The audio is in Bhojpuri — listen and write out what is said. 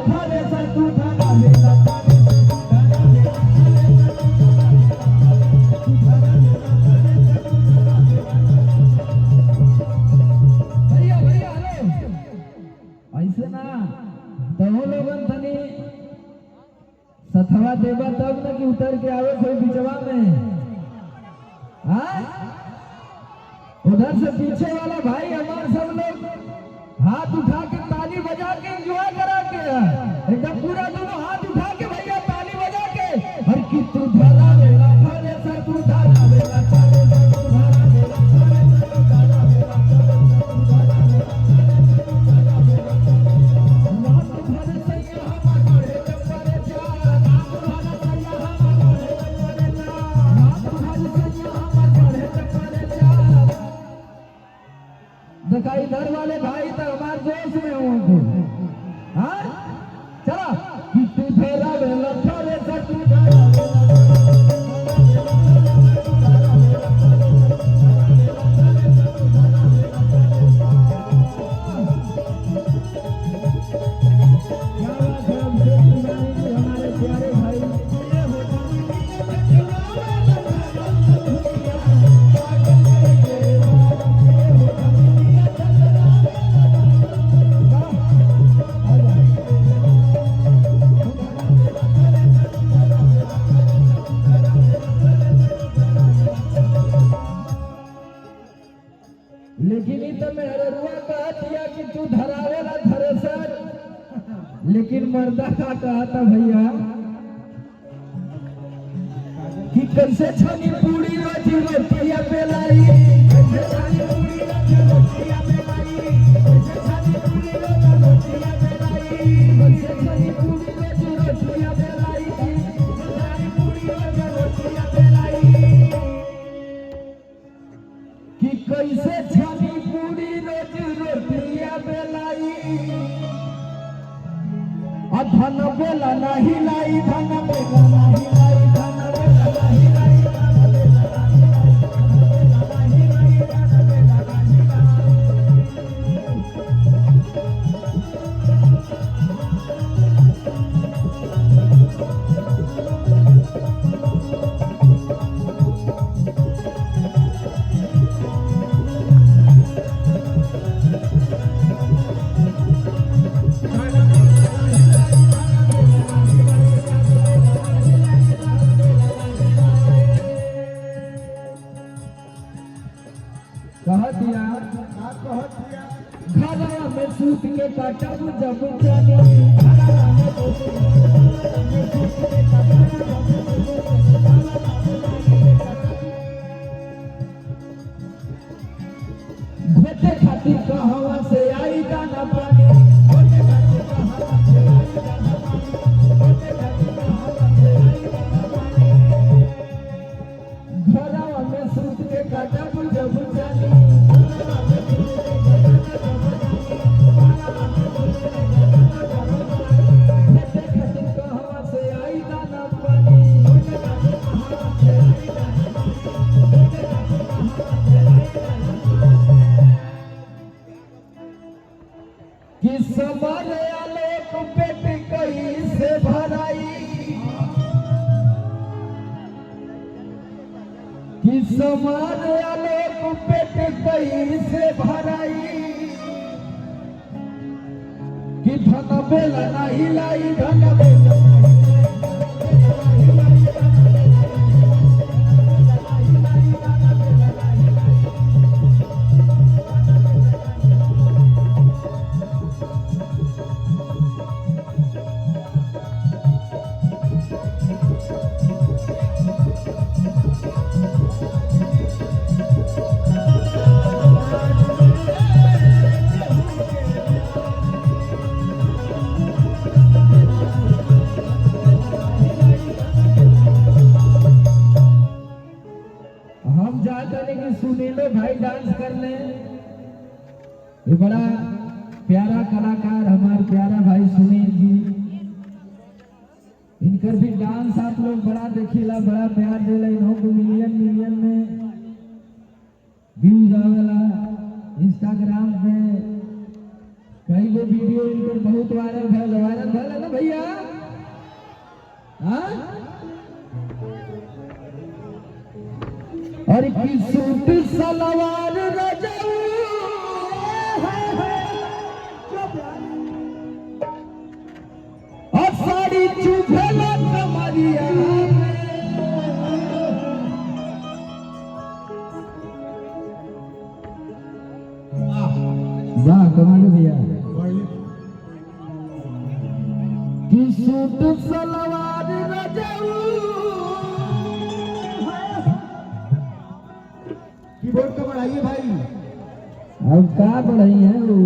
थारे से तू धरा बेला थारे ऐसे ना तो वो लोगन तनी सथवा देवा तब न कि उतर के आवे कोई बिचवा में। हाँ उधर से पीछे वाला भाई हमारे सब लोग हाथ उठा के ताली बजा के एंजॉय करा के एकदम पूरा दोनों हाथ उठा के भैया ताली बजा के हर की तू धरा बेला थारे सर तू धरा बेला थारे सर तू धरा बेला थारे सर तू धरा बेला देखा इधर वाले भाई तो हमारे जोश में हो। हाँ चला कि तू फेरा बेला थारे से तू धरा हमारे प्यारे भाई लेकिन इ तो मेहरुआ कह दिया कि तू धरावेला थ्रेसर, लेकिन मर्दा का कहा था भैया कि कैसे छनी पूरी रोटी रोटिया बेलाई, कैसे छनी पूरी रोटी रोटिया बेलाई, कैसे छनी पूरी रोटी रोटिया बेलाई, कैसे छनी पूरी रोटी रोटिया बेलाई, छनी पूरी रोटी रोटिया बेलाई कि कैसे छनी पूरी रोटी रोटिया बेलाई। धन बेला नहीं लाई, धन बेला नहीं लाई, धन बेला नहीं लाई, धन बेला नहीं लाई, धन बेला नहीं घरवा में सूत के काटब जब जानी, घरवा में सूत के काटब भेटे खातिर कहवा से आई दाना पानी, भेटे खातिर कहवा से आई दाना पानी, भेटे खातिर कहवा से आई दाना पानी। घरवा में सूत के काटब जब जानी, कि समारे आलोक पेट कहीं से भराई, कि समारे आलोक पेट कहीं से भराई, कि धन बेला नहीं लाई, धन बेला सुनीले भाई डांस कर ले। ये बड़ा प्यारा कलाकार हमारे प्यारा भाई सुनील जी, इनकर भी डांस आप लोग बड़ा देखिला, बड़ा प्यार देला। इन्हों को मिलियन मिलियन में व्यूज आवेला, इंस्टाग्राम पे कई गो वीडियो इनकर बहुत वायरल भैल भैया हाँ और की सूट सलवार रजाऊ और साड़ी चुभला कमरिया वाह कमाल भैया की सूट सलवार रजाऊ कीबोर्ड का बढ़ाइए भाई। अब क्या बढ़ाई है वो